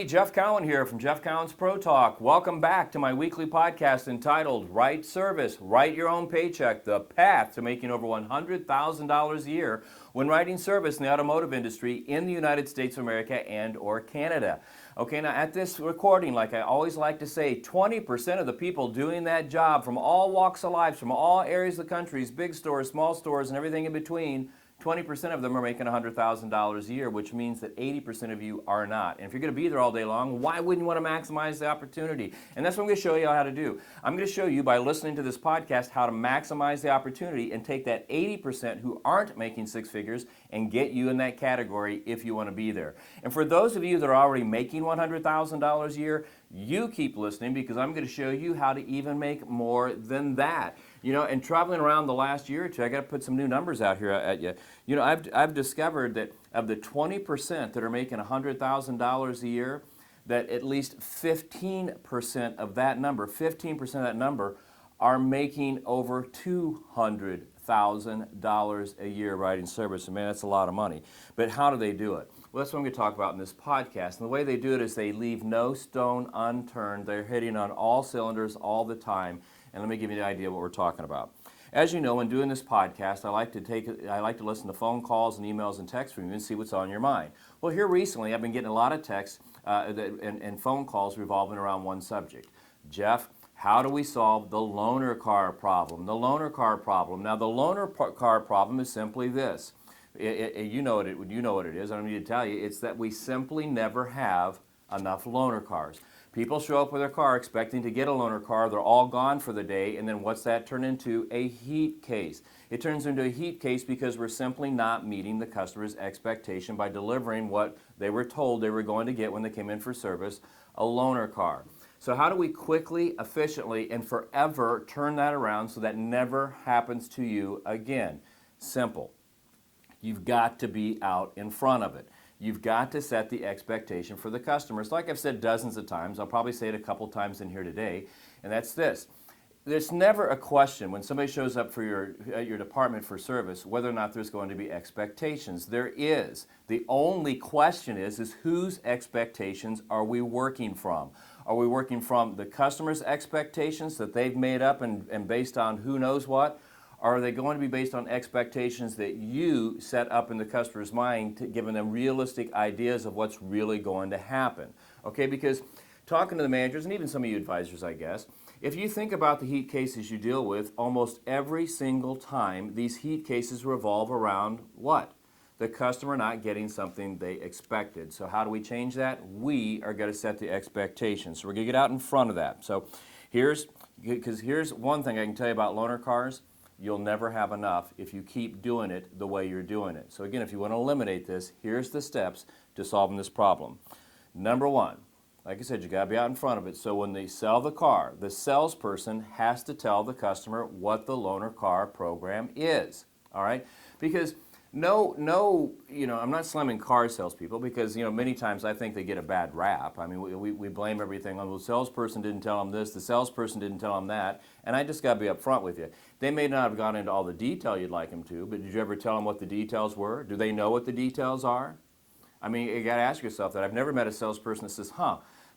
everybody. Jeff Cowan here from Jeff Cowan's Pro Talk. Welcome back to my weekly podcast entitled Right Service, Write Your Own Paycheck, the path to making over $100,000 a year when writing service in the automotive industry in the United States of America and or Canada. Okay, now at this recording, like I always like to say, 20% of the people doing that job from all walks of life, from all areas of the country, big stores, small stores, and everything in between, 20% of them are making $100,000 a year, which means that 80% of you are not. And if you're going to be there all day long, why wouldn't you want to maximize the opportunity? And that's what I'm going to show you how to do. I'm going to show you by listening to this podcast how to maximize the opportunity and take that 80% who aren't making six figures and get you in that category if you want to be there. And for those of you that are already making $100,000 a year, you keep listening because I'm going to show you how to even make more than that. You know, and traveling around the last year or two, I got to put some new numbers out here at you. You know, I've discovered that of the 20% that are making $100,000 a year, that at least 15% of that number, 15% of that number are making over $200,000 a year writing service. And man, that's a lot of money. But how do they do it? Well, that's what I'm going to talk about in this podcast. And the way they do it is they leave no stone unturned. They're hitting on all cylinders all the time. And let me give you the idea of what we're talking about. As you know, when doing this podcast, I like to listen to phone calls and emails and texts from you and see what's on your mind. Well, here recently, I've been getting a lot of texts and phone calls revolving around one subject. Jeff, how do we solve the loaner car problem? The loaner car problem. Now, the loaner car problem is simply this. You know what it is. I don't need to tell you. It's that we simply never have enough loaner cars. People show up with their car expecting to get a loaner car. They're all gone for the day, and then what's that turn into? A heat case. It turns into a heat case because we're simply not meeting the customer's expectation by delivering what they were told they were going to get when they came in for service, a loaner car. So how do we quickly, efficiently, and forever turn that around so that never happens to you again? Simple. You've got to be out in front of it. You've got to set the expectation for the customers. Like I've said dozens of times, I'll probably say it a couple times in here today, and that's this. There's never a question when somebody shows up for your department for service whether or not there's going to be expectations. There is. The only question is whose expectations are we working from? Are we working from the customer's expectations that they've made up and based on who knows what? Or are they going to be based on expectations that you set up in the customer's mind, giving them realistic ideas of what's really going to happen? Okay, because talking to the managers, and even some of you advisors, I guess, if you think about the heat cases you deal with, almost every single time, these heat cases revolve around what? The customer not getting something they expected. So how do we change that? We are going to set the expectations. So we're going to get out in front of that. So here's one thing I can tell you about loaner cars. You'll never have enough if you keep doing it the way you're doing it. So again, if you want to eliminate this, here's the steps to solving this problem. Number one, like I said, you got to be out in front of it. So when they sell the car, the salesperson has to tell the customer what the loaner car program is. All right? Because I'm not slamming car salespeople because, many times I think they get a bad rap. I mean, we blame everything on the salesperson didn't tell them this, the salesperson didn't tell them that, and I just got to be upfront with you. They may not have gone into all the detail you'd like them to, but did you ever tell them what the details were? Do they know what the details are? I mean, you got to ask yourself that. I've never met a salesperson that says,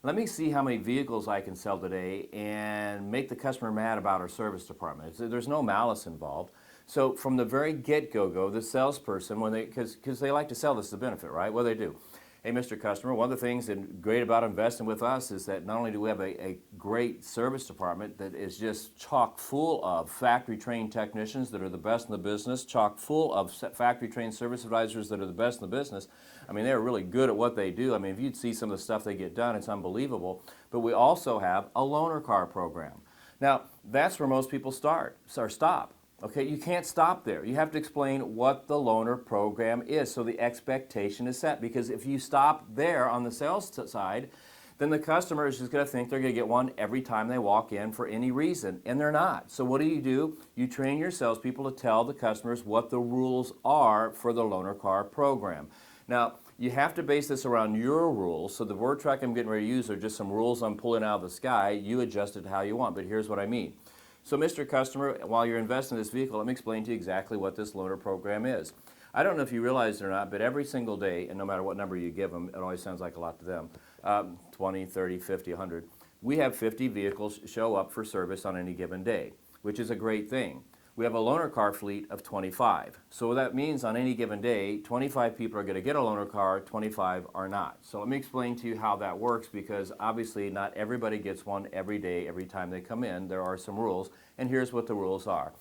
let me see how many vehicles I can sell today and make the customer mad about our service department. There's no malice involved. So from the very get-go, the salesperson, because they like to sell this as a benefit, right? What do they do? Hey, Mr. Customer, one of the things that great about investing with us is that not only do we have a great service department that is just chock full of factory-trained technicians that are the best in the business, chock full of factory-trained service advisors that are the best in the business. I mean, they're really good at what they do. I mean, if you'd see some of the stuff they get done, it's unbelievable. But we also have a loaner car program. Now, that's where most people start or stop. Okay, you can't stop there. You have to explain what the loaner program is so the expectation is set. Because if you stop there on the sales side, then the customer is just going to think they're going to get one every time they walk in for any reason, and they're not. So what do? You train your salespeople to tell the customers what the rules are for the loaner car program. Now, you have to base this around your rules. So the word track I'm getting ready to use are just some rules I'm pulling out of the sky. You adjust it how you want, but here's what I mean. So, Mr. Customer, while you're investing in this vehicle, let me explain to you exactly what this loaner program is. I don't know if you realize it or not, but every single day, and no matter what number you give them, it always sounds like a lot to them, 20, 30, 50, 100. We have 50 vehicles show up for service on any given day, which is a great thing. We have a loaner car fleet of 25. So that means on any given day, 25 people are going to get a loaner car, 25 are not. So let me explain to you how that works, because obviously not everybody gets one every day, every time they come in. There are some rules, and here's what the rules are.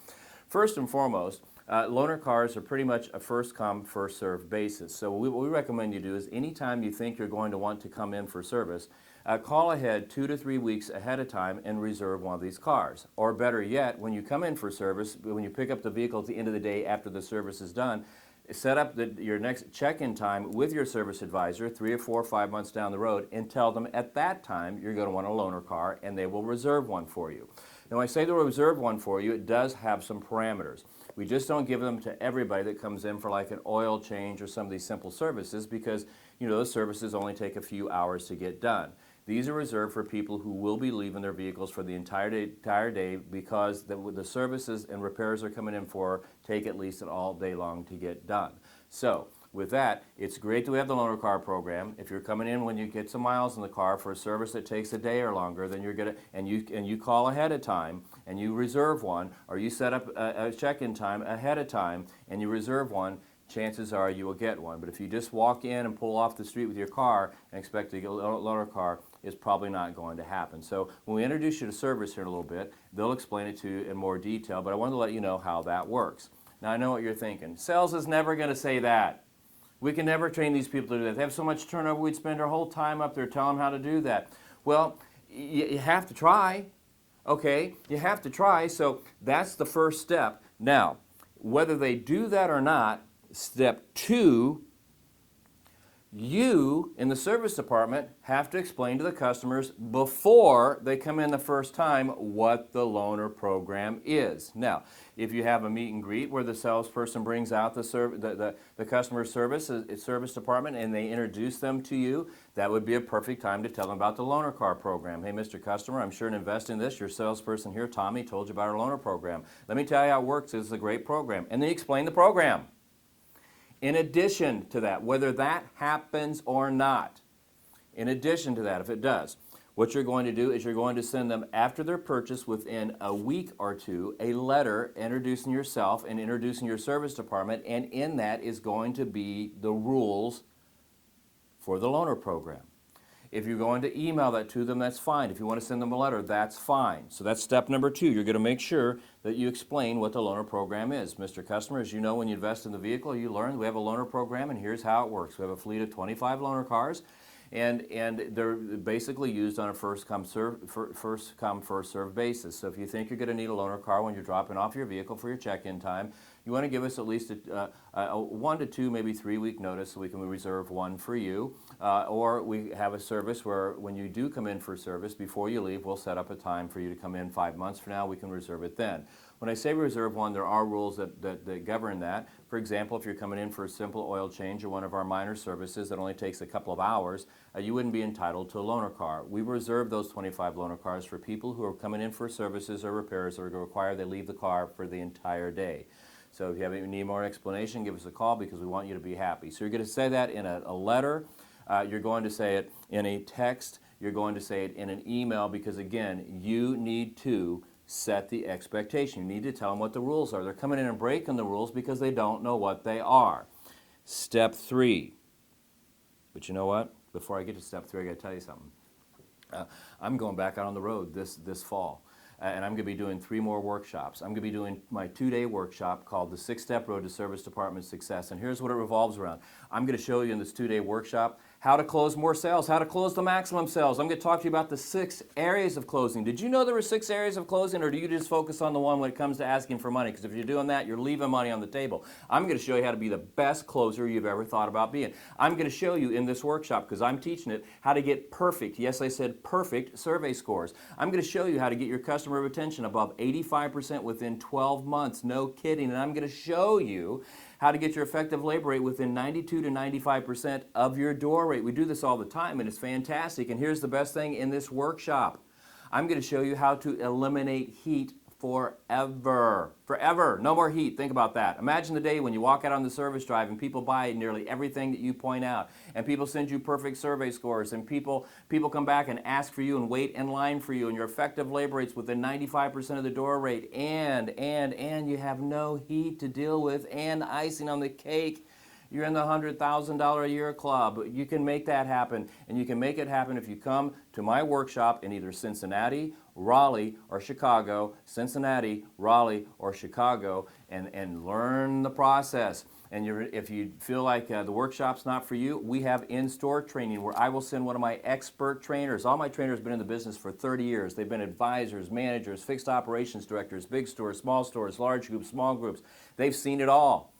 First and foremost, loaner cars are pretty much a first come, first served basis. So what we recommend you do is anytime you think you're going to want to come in for service, call ahead 2 to 3 weeks ahead of time and reserve one of these cars. Or better yet, when you come in for service, when you pick up the vehicle at the end of the day after the service is done, set up your next check-in time with your service advisor 3 or 4 or 5 months down the road, and tell them at that time you're going to want a loaner car, and they will reserve one for you. Now, when I say they'll reserve one for you, it does have some parameters. We just don't give them to everybody that comes in for like an oil change or some of these simple services, because those services only take a few hours to get done. These are reserved for people who will be leaving their vehicles for the entire day, because the services and repairs they're coming in for take at least an all day long to get done. So with that, it's great that we have the loaner car program. If you're coming in when you get some miles in the car for a service that takes a day or longer, then you're gonna and you call ahead of time and you reserve one, or you set up a check-in time ahead of time and you reserve one, chances are you will get one. But if you just walk in and pull off the street with your car and expect to get a loaner car, it's probably not going to happen. So when we introduce you to service here in a little bit, they'll explain it to you in more detail, but I wanted to let you know how that works. Now, I know what you're thinking. Sales is never going to say that. We can never train these people to do that. They have so much turnover, we'd spend our whole time up there telling them how to do that. Well, you have to try, okay? You have to try, so that's the first step. Now, whether they do that or not, step 2, you in the service department have to explain to the customers before they come in the first time what the loaner program is. Now, if you have a meet and greet where the salesperson brings out the customer service department and they introduce them to you, that would be a perfect time to tell them about the loaner car program. Hey, Mr. Customer, I'm sure to invest in this. Your salesperson here, Tommy, told you about our loaner program. Let me tell you how it works. It's a great program. And they explain the program. In addition to that, whether that happens or not, in addition to that, if it does, what you're going to do is you're going to send them, after their purchase, within a week or two, a letter introducing yourself and introducing your service department, and in that is going to be the rules for the loaner program. If you're going to email that to them, that's fine. If you want to send them a letter, that's fine. So that's step number 2. You're going to make sure that you explain what the loaner program is. Mr. Customer, as you know, when you invest in the vehicle, you learn we have a loaner program, and here's how it works. We have a fleet of 25 loaner cars, and they're basically used on a first come, first serve basis. So if you think you're going to need a loaner car when you're dropping off your vehicle for your check-in time, you want to give us at least a 1 to 2, maybe 3 week notice so we can reserve one for you. Or we have a service where when you do come in for service, before you leave, we'll set up a time for you to come in 5 months from now. We can reserve it then. When I say reserve one, there are rules that govern that. For example, if you're coming in for a simple oil change or one of our minor services that only takes a couple of hours, you wouldn't be entitled to a loaner car. We reserve those 25 loaner cars for people who are coming in for services or repairs that are required they leave the car for the entire day. So if you need more explanation, give us a call, because we want you to be happy. So you're going to say that in a letter, you're going to say it in a text, you're going to say it in an email, because again, you need to set the expectation. You need to tell them what the rules are. They're coming in and breaking the rules because they don't know what they are. Step 3. But you know what? Before I get to step 3, I got to tell you something. I'm going back out on the road this fall. And I'm going to be doing 3 more workshops. I'm going to be doing my 2-day workshop called the 6-Step Road to Service Department Success. And here's what it revolves around. I'm going to show you in this 2-day workshop how to close more sales, how to close the maximum sales. I'm going to talk to you about the 6 areas of closing. Did you know there were 6 areas of closing, or do you just focus on the one when it comes to asking for money? Because if you're doing that, you're leaving money on the table. I'm going to show you how to be the best closer you've ever thought about being. I'm going to show you in this workshop, because I'm teaching it, how to get perfect, yes, I said perfect, survey scores. I'm going to show you how to get your customer retention above 85% within 12 months. No kidding. And I'm going to show you how to get your effective labor rate within 92 to 95% of your door rate. We do this all the time, and it's fantastic. And here's the best thing in this workshop. I'm going to show you how to eliminate heat forever. Forever. No more heat. Think about that. Imagine the day when you walk out on the service drive and people buy nearly everything that you point out, and people send you perfect survey scores, and people come back and ask for you and wait in line for you, and your effective labor rate's within 95% of the door rate, and you have no heat to deal with, and icing on the cake. You're in the $100,000 a year club. You can make that happen, and you can make it happen if you come to my workshop in either Cincinnati, Raleigh, or Chicago, Cincinnati, Raleigh, or Chicago, and learn the process. And if you feel like the workshop's not for you, we have in-store training where I will send one of my expert trainers. All my trainers have been in the business for 30 years. They've been advisors, managers, fixed operations directors, big stores, large groups, small groups. They've seen it all.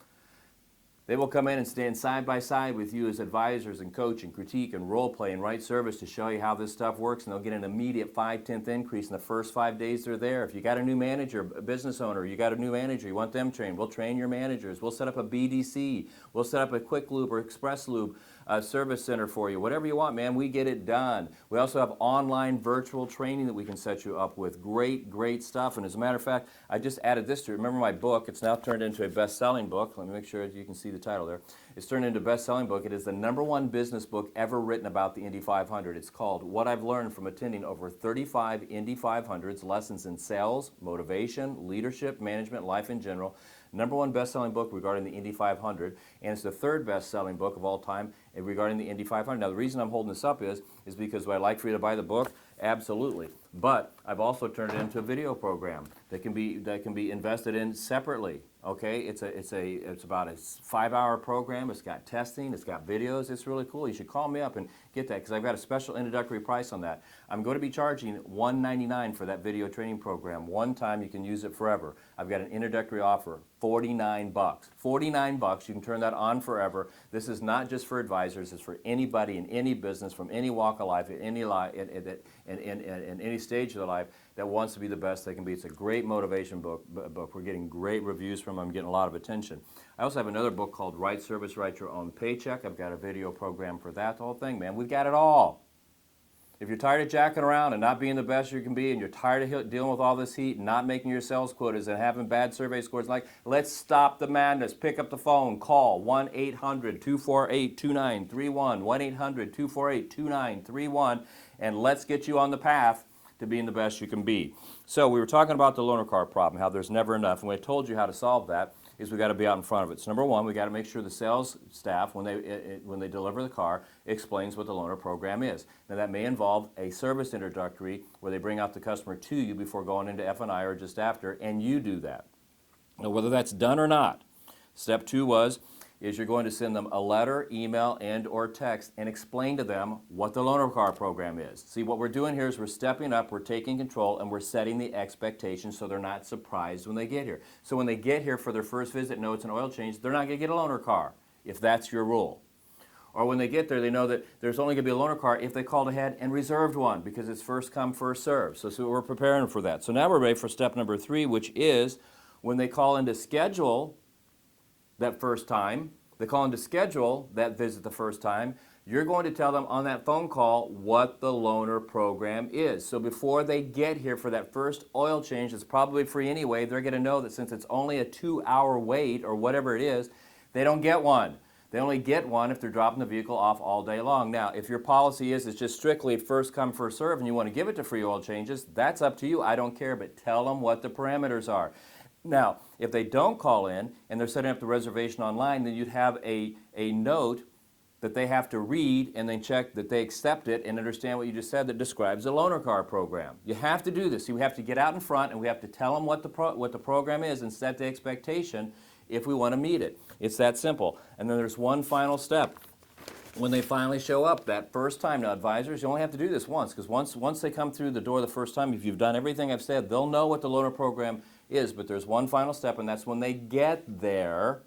They will come in and stand side by side with you as advisors and coach and critique and role play and write service to show you how this stuff works, and they'll get an immediate 5/10 increase in the first 5 days they're there. If you got a new manager, a business owner, you got a new manager, you want them trained, we'll train your managers. We'll set up a BDC. We'll set up a quick loop or express loop service center for you. Whatever you want, man, we get it done. We also have online virtual training that we can set you up with. Great stuff. And as a matter of fact, I just added this to it. Remember my book? It's now turned into a best-selling book. Let me make sure you can see the title there. It's turned into a best-selling book. It is the #1 business book ever written about the Indy 500. It's called What I've Learned from Attending Over 35 Indy 500s, Lessons in Sales, Motivation, Leadership, Management, Life in General. #1 best-selling book regarding the Indy 500, and it's the 3rd best-selling book of all time regarding the Indy 500. Now, the reason I'm holding this up is because would I like for you to buy the book? Absolutely. But I've also turned it into a video program that can be invested in separately. Okay, it's about a 5-hour program. It's got testing, it's got videos. It's really cool. You should call me up and get that because I've got a special introductory price on that. I'm going to be charging $199 for that video training program. One time, you can use it forever. I've got an introductory offer, $49. $49. You can turn that on forever. This is not just for advisors. It's for anybody in any business, from any walk of life, in any stage of their life that wants to be the best they can be. It's a great motivation book. We're getting great reviews from them. I'm getting a lot of attention. I also have another book called Write Service, Write Your Own Paycheck. I've got a video program for that. The whole thing, man. We've got it all. If you're tired of jacking around and not being the best you can be, and you're tired of dealing with all this heat and not making your sales quotas and having bad survey scores, let's stop the madness. Pick up the phone. Call 1-800-248-2931, 1-800-248-2931, and let's get you on the path to being the best you can be. So we were talking about the loaner car problem, how there's never enough, and we told you how to solve that is we got to be out in front of it. So #1, we got to make sure the sales staff, when they deliver the car, explains what the loaner program is. Now that may involve a service introductory where they bring out the customer to you before going into F&I or just after, and you do that. Now whether that's done or not, step 2 is you're going to send them a letter, email, and or text and explain to them what the loaner car program is. See, what we're doing here is we're stepping up, we're taking control, and we're setting the expectations so they're not surprised when they get here. So when they get here for their first visit, know it's an oil change, they're not going to get a loaner car, if that's your rule. Or when they get there, they know that there's only going to be a loaner car if they called ahead and reserved one because it's first come, first served. So we're preparing for that. So now we're ready for step #3, which is when they call in to schedule that first time, they call in to schedule that visit the first time, you're going to tell them on that phone call what the loaner program is. So before they get here for that first oil change, that's probably free anyway, they're going to know that since it's only a 2-hour wait or whatever it is, they don't get one. They only get one if they're dropping the vehicle off all day long. Now, if your policy is it's just strictly first come, first serve, and you want to give it to free oil changes, that's up to you. I don't care, but tell them what the parameters are. Now, if they don't call in and they're setting up the reservation online, then you'd have a note that they have to read and then check that they accept it and understand what you just said that describes the loaner car program. You have to do this. We have to get out in front and we have to tell them what the program is and set the expectation if we want to meet it. It's that simple. And then there's one final step. When they finally show up that first time, now advisors, you only have to do this once because once they come through the door the first time, if you've done everything I've said, they'll know what the loaner program is, but there's one final step, and that's when they get there.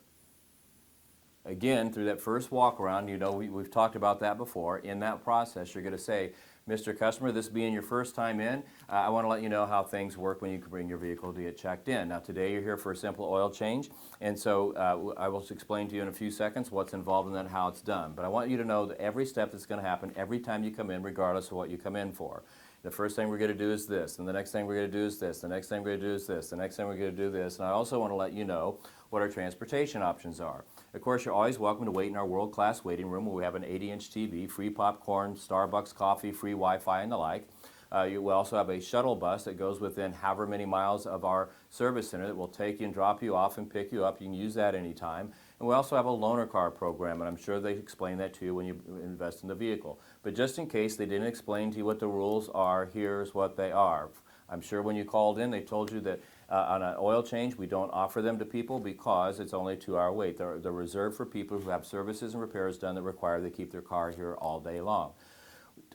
Again, through that first walk around, we've talked about that before. In that process, you're going to say, Mr. Customer, this being your first time in, I want to let you know how things work when you bring your vehicle to get checked in. Now today you're here for a simple oil change, and so I will explain to you in a few seconds what's involved in that and how it's done. But I want you to know that every step that's going to happen every time you come in, regardless of what you come in for. The first thing we're going to do is this, and the next thing we're going to do is this, the next thing we're going to do is this, the next thing we're going to do this, and I also want to let you know what our transportation options are. Of course, you're always welcome to wait in our world-class waiting room where we have an 80-inch TV, free popcorn, Starbucks coffee, free Wi-Fi, and the like. We also have a shuttle bus that goes within however many miles of our service center that will take you and drop you off and pick you up. You can use that anytime. And we also have a loaner car program, and I'm sure they explain that to you when you invest in the vehicle. But just in case they didn't explain to you what the rules are, here's what they are. I'm sure when you called in, they told you that on an oil change, we don't offer them to people because it's only a 2-hour wait. They're reserved for people who have services and repairs done that require they keep their car here all day long.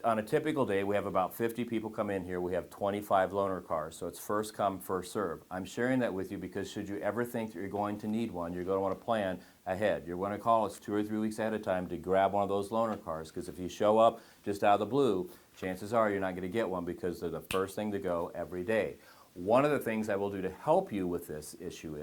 On a typical day, we have about 50 people come in here. We have 25 loaner cars, so it's first come, first serve. I'm sharing that with you because should you ever think that you're going to need one, you're going to want to plan ahead. You're going to call us 2 or 3 weeks ahead of time to grab one of those loaner cars, because if you show up just out of the blue, chances are you're not going to get one because they're the first thing to go every day. One of the things I will do to help you with this issue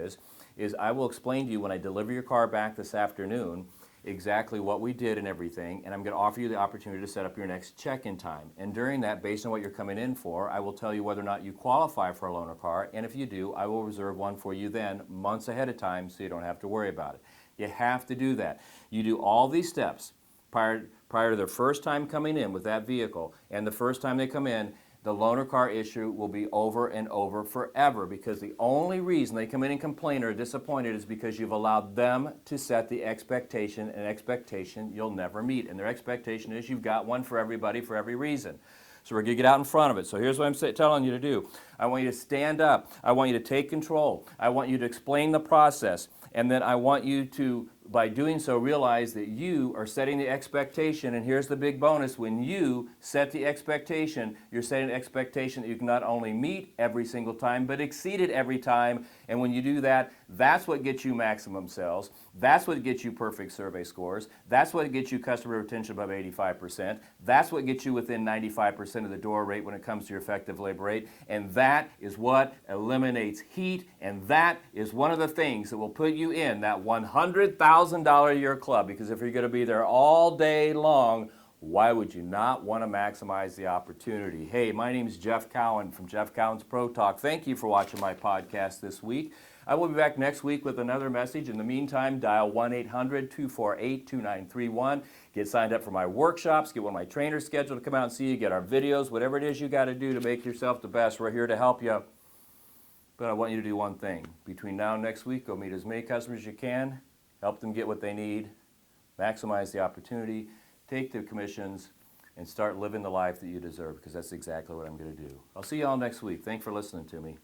is I will explain to you when I deliver your car back this afternoon exactly what we did and everything, and I'm going to offer you the opportunity to set up your next check-in time. And during that, based on what you're coming in for, I will tell you whether or not you qualify for a loaner car, and if you do, I will reserve one for you then months ahead of time so you don't have to worry about it. You have to do that. You do all these steps prior to their first time coming in with that vehicle, and the first time they come in, the loaner car issue will be over and over forever, because the only reason they come in and complain or are disappointed is because you've allowed them to set the expectation, an expectation you'll never meet. And their expectation is you've got one for everybody for every reason. So we're going to get out in front of it. So here's what I'm telling you to do. I want you to stand up. I want you to take control. I want you to explain the process. And then I want you to, by doing so, realize that you are setting the expectation. And here's the big bonus. When you set the expectation, you're setting an expectation that you can not only meet every single time, but exceed it every time. And when you do that, that's what gets you maximum sales. That's what gets you perfect survey scores. That's what gets you customer retention above 85%. That's what gets you within 95% of the door rate when it comes to your effective labor rate. And that is what eliminates heat. And that is one of the things that will put you in that $100,000 a year club. Because if you're going to be there all day long, why would you not want to maximize the opportunity? Hey, my name is Jeff Cowan from Jeff Cowan's Pro Talk. Thank you for watching my podcast this week. I will be back next week with another message. In the meantime, dial 1-800-248-2931. Get signed up for my workshops. Get one of my trainers scheduled to come out and see you. Get our videos. Whatever it is you got to do to make yourself the best, we're here to help you. But I want you to do one thing. Between now and next week, go meet as many customers as you can. Help them get what they need. Maximize the opportunity. Take the commissions and start living the life that you deserve, because that's exactly what I'm going to do. I'll see you all next week. Thanks for listening to me.